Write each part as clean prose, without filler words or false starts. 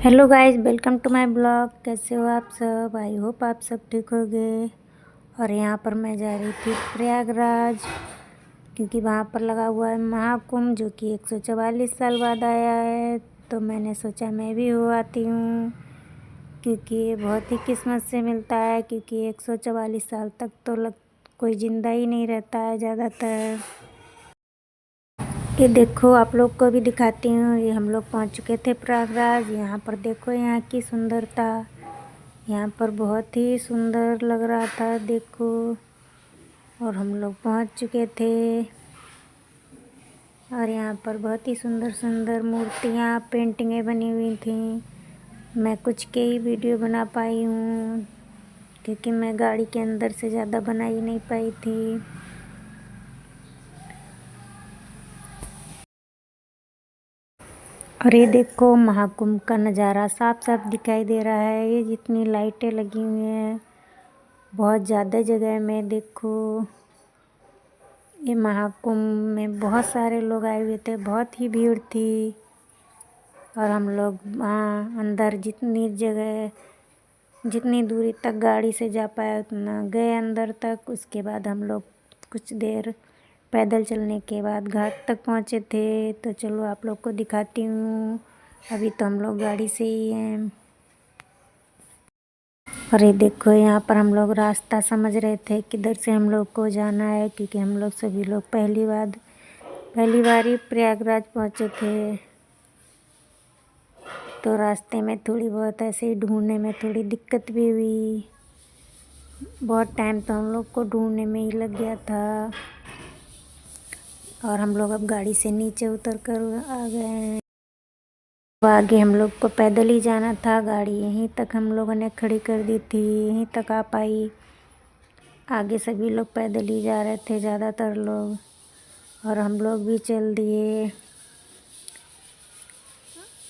Hello guys, welcome to my blog. कैसे हो आप सब? आई होप आप सब ठीक होगे। और यहाँ पर मैं जा रही थी प्रयागराज, क्योंकि वहाँ पर लगा हुआ है महाकुंभ, जो कि 144 साल बाद आया है। तो मैंने सोचा मैं भी हो आती हूँ, क्योंकि ये बहुत ही किस्मत से मिलता है। क्योंकि 144 साल तक तो कोई ज़िंदा ही नहीं रहता है ज़्यादातर। ये देखो, आप लोग को भी दिखाती हूँ। ये हम लोग पहुँच चुके थे प्रयागराज। यहाँ पर देखो यहाँ की सुंदरता। यहाँ पर बहुत ही सुंदर लग रहा था, देखो। और हम लोग पहुँच चुके थे। और यहाँ पर बहुत ही सुंदर सुंदर मूर्तियाँ, पेंटिंगें बनी हुई थी। मैं कुछ के ही वीडियो बना पाई हूँ, क्योंकि मैं गाड़ी के अंदर से ज़्यादा बना ही नहीं पाई थी। और ये देखो, महाकुंभ का नज़ारा साफ साफ दिखाई दे रहा है। ये जितनी लाइटें लगी हुई हैं, बहुत ज़्यादा जगह में। देखो, ये महाकुंभ में बहुत सारे लोग आए हुए थे, बहुत ही भीड़ थी। और हम लोग वहाँ अंदर जितनी दूरी तक गाड़ी से जा पाए उतना गए अंदर तक। उसके बाद हम लोग कुछ देर पैदल चलने के बाद घाट तक पहुँचे थे। तो चलो आप लोग को दिखाती हूँ। अभी तो हम लोग गाड़ी से ही हैं। और ये देखो, यहाँ पर हम लोग रास्ता समझ रहे थे किधर से हम लोग को जाना है, क्योंकि हम लोग सभी लोग पहली बार ही प्रयागराज पहुँचे थे। तो रास्ते में थोड़ी बहुत ऐसे ही ढूंढने में थोड़ी दिक्कत भी हुई। बहुत टाइम तो हम लोग को ढूंढने में ही लग गया था। और हम लोग अब गाड़ी से नीचे उतर कर आ गए हैं। तो आगे हम लोग को पैदल ही जाना था। गाड़ी यहीं तक हम लोगों ने खड़ी कर दी थी, यहीं तक आ पाई। आगे सभी लोग पैदल ही जा रहे थे, ज़्यादातर लोग। और हम लोग भी चल दिए।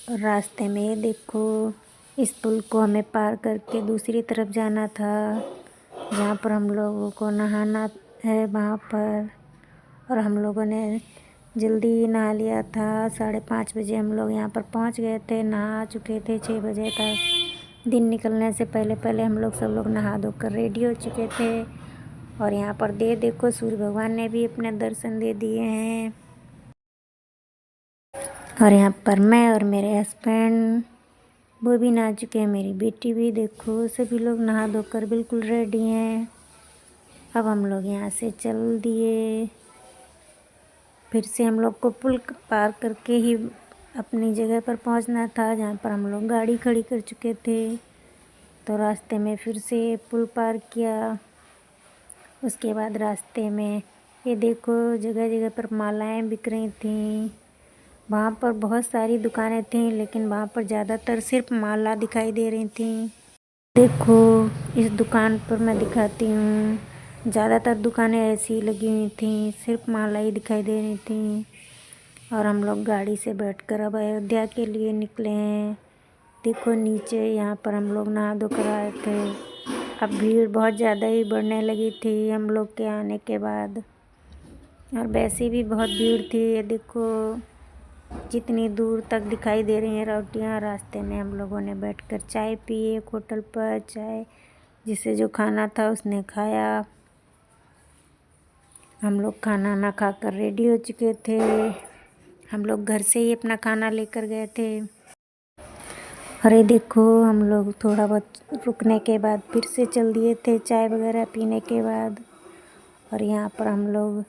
और रास्ते में ये देखो, इस पुल को हमें पार करके दूसरी तरफ जाना था, जहाँ पर हम लोगों को नहाना है वहाँ पर। और हम लोगों ने जल्दी ही नहा लिया था। 5:30 बजे हम लोग यहाँ पर पहुँच गए थे। नहा चुके थे 6 बजे तक। दिन निकलने से पहले पहले हम लोग सब लोग नहा धोकर रेडी हो चुके थे। और यहाँ पर देखो, सूर्य भगवान ने भी अपने दर्शन दे दिए हैं। और यहाँ पर मैं और मेरे हस्बैंड वो भी नहा चुके हैं। मेरी बेटी भी, देखो सभी लोग नहा धोकर बिल्कुल रेडी हैं। अब हम लोग यहाँ से चल दिए। फिर से हम लोग को पुल पार करके ही अपनी जगह पर पहुँचना था, जहाँ पर हम लोग गाड़ी खड़ी कर चुके थे। तो रास्ते में फिर से पुल पार किया। उसके बाद रास्ते में ये देखो, जगह जगह पर मालाएं बिक रही थीं। वहाँ पर बहुत सारी दुकानें थीं, लेकिन वहाँ पर ज़्यादातर सिर्फ माला दिखाई दे रही थीं। देखो, इस दुकान पर मैं दिखाती हूँ। ज़्यादातर दुकानें ऐसी लगी हुई थीं, सिर्फ माला ही दिखाई दे रही थीं। और हम लोग गाड़ी से बैठकर अब अयोध्या के लिए निकले हैं। देखो नीचे, यहाँ पर हम लोग नहा धोकर आए थे। अब भीड़ बहुत ज़्यादा ही बढ़ने लगी थी हम लोग के आने के बाद। और वैसे भी बहुत भीड़ थी। ये देखो, जितनी दूर तक दिखाई दे रही हैं रोटियाँ। रास्ते में हम लोगों ने बैठकर चाय पी, एक होटल पर चाय, जिसे जो खाना था उसने खाया। हम लोग खाना ना खाकर रेडी हो चुके थे। हम लोग घर से ही अपना खाना लेकर गए थे। अरे देखो, हम लोग थोड़ा बहुत रुकने के बाद फिर से चल दिए थे, चाय वगैरह पीने के बाद। और यहाँ पर हम लोग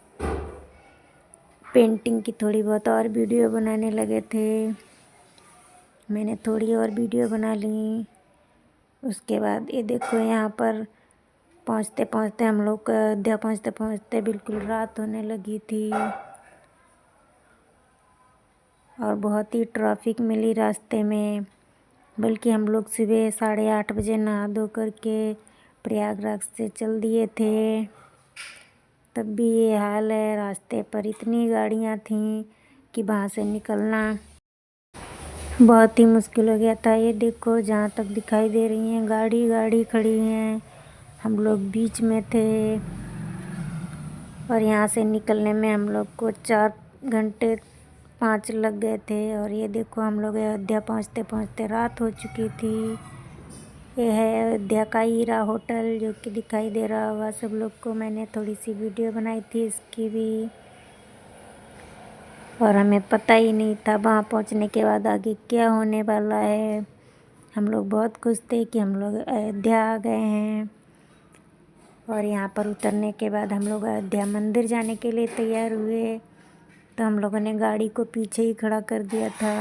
पेंटिंग की थोड़ी बहुत और वीडियो बनाने लगे थे। मैंने थोड़ी और वीडियो बना ली। उसके बाद ये देखो, यहाँ पर पहुँचते पहुँचते हम लोग को अयोध्या पहुँचते पहुँचते बिल्कुल रात होने लगी थी। और बहुत ही ट्रैफिक मिली रास्ते में। बल्कि हम लोग सुबह 8:30 बजे नहा धो करके प्रयागराज से चल दिए थे। तब भी ये हाल है। रास्ते पर इतनी गाड़ियाँ थीं कि वहाँ से निकलना बहुत ही मुश्किल हो गया था। ये देखो, जहाँ तक दिखाई दे रही हैं गाड़ी गाड़ी खड़ी हैं। हम लोग बीच में थे। और यहाँ से निकलने में हम लोग को 4 घंटे 5 लग गए थे। और ये देखो हम लोग अयोध्या पहुँचते पहुँचते रात हो चुकी थी। ये है अयोध्या का हीरा होटल, जो कि दिखाई दे रहा होगा सब लोग को। मैंने थोड़ी सी वीडियो बनाई थी इसकी भी, और हमें पता ही नहीं था वहाँ पहुँचने के बाद आगे क्या होने वाला है। हम लोग बहुत खुश थे कि हम लोग अयोध्या आ गए हैं। और यहाँ पर उतरने के बाद हम लोग अयोध्या मंदिर जाने के लिए तैयार हुए। तो हम लोगों ने गाड़ी को पीछे ही खड़ा कर दिया था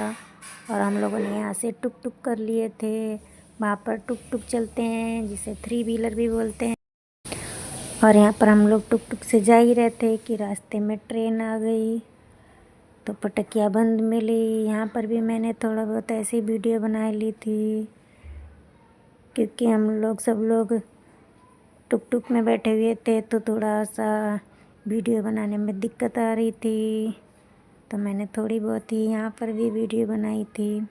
और हम लोगों ने यहाँ से टुक टुक कर लिए थे। वहाँ पर टुक टुक चलते हैं, जिसे 3 व्हीलर भी बोलते हैं। और यहाँ पर हम लोग टुक टुक से जा ही रहे थे कि रास्ते में ट्रेन आ गई, तो पटकिया बंद मिली। यहाँ पर भी मैंने थोड़ा बहुत ऐसी वीडियो बना ली थी, क्योंकि हम लोग सब लोग टुक टुक में बैठे हुए थे, तो थोड़ा सा वीडियो बनाने में दिक्कत आ रही थी। तो मैंने थोड़ी बहुत ही यहाँ पर भी वीडियो बनाई थी।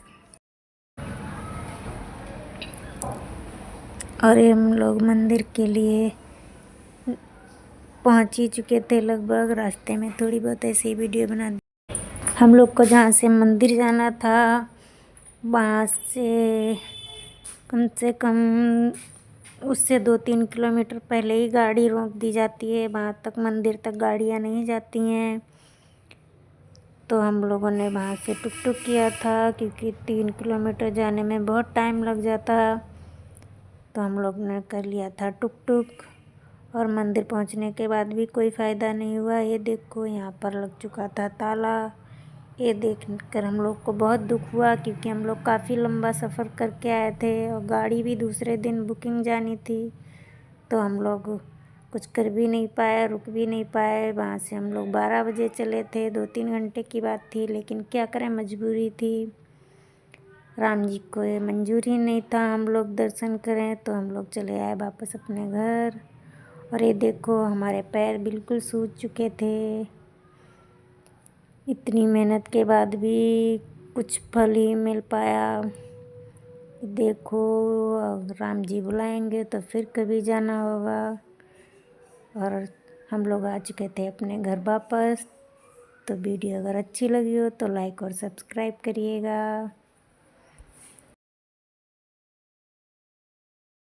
और हम लोग मंदिर के लिए पहुँच ही चुके थे लगभग। रास्ते में थोड़ी बहुत ऐसी वीडियो बना दी। हम लोग को जहाँ से मंदिर जाना था वहाँ से कम उससे 2-3 किलोमीटर पहले ही गाड़ी रोक दी जाती है। वहाँ तक मंदिर तक गाड़ियाँ नहीं जाती हैं। तो हम लोगों ने वहाँ से टुक टुक किया था, क्योंकि 3 किलोमीटर जाने में बहुत टाइम लग जाता। तो हम लोग ने कर लिया था टुक टुक। और मंदिर पहुँचने के बाद भी कोई फ़ायदा नहीं हुआ। ये देखो यहाँ पर लग चुका था ताला। ये देख कर हम लोग को बहुत दुख हुआ, क्योंकि हम लोग काफ़ी लंबा सफ़र करके आए थे और गाड़ी भी दूसरे दिन बुकिंग जानी थी। तो हम लोग कुछ कर भी नहीं पाए, रुक भी नहीं पाए। वहाँ से हम लोग 12 बजे चले थे, 2-3 घंटे की बात थी, लेकिन क्या करें, मजबूरी थी। राम जी को ये मंजूर ही नहीं था हम लोग दर्शन करें, तो हम लोग चले आए वापस अपने घर। और ये देखो हमारे पैर बिल्कुल सूज चुके थे। इतनी मेहनत के बाद भी कुछ फल ही मिल पाया। देखो राम जी बुलाएंगे तो फिर कभी जाना होगा। और हम लोग आ चुके थे अपने घर वापस। तो वीडियो अगर अच्छी लगी हो तो लाइक और सब्सक्राइब करिएगा।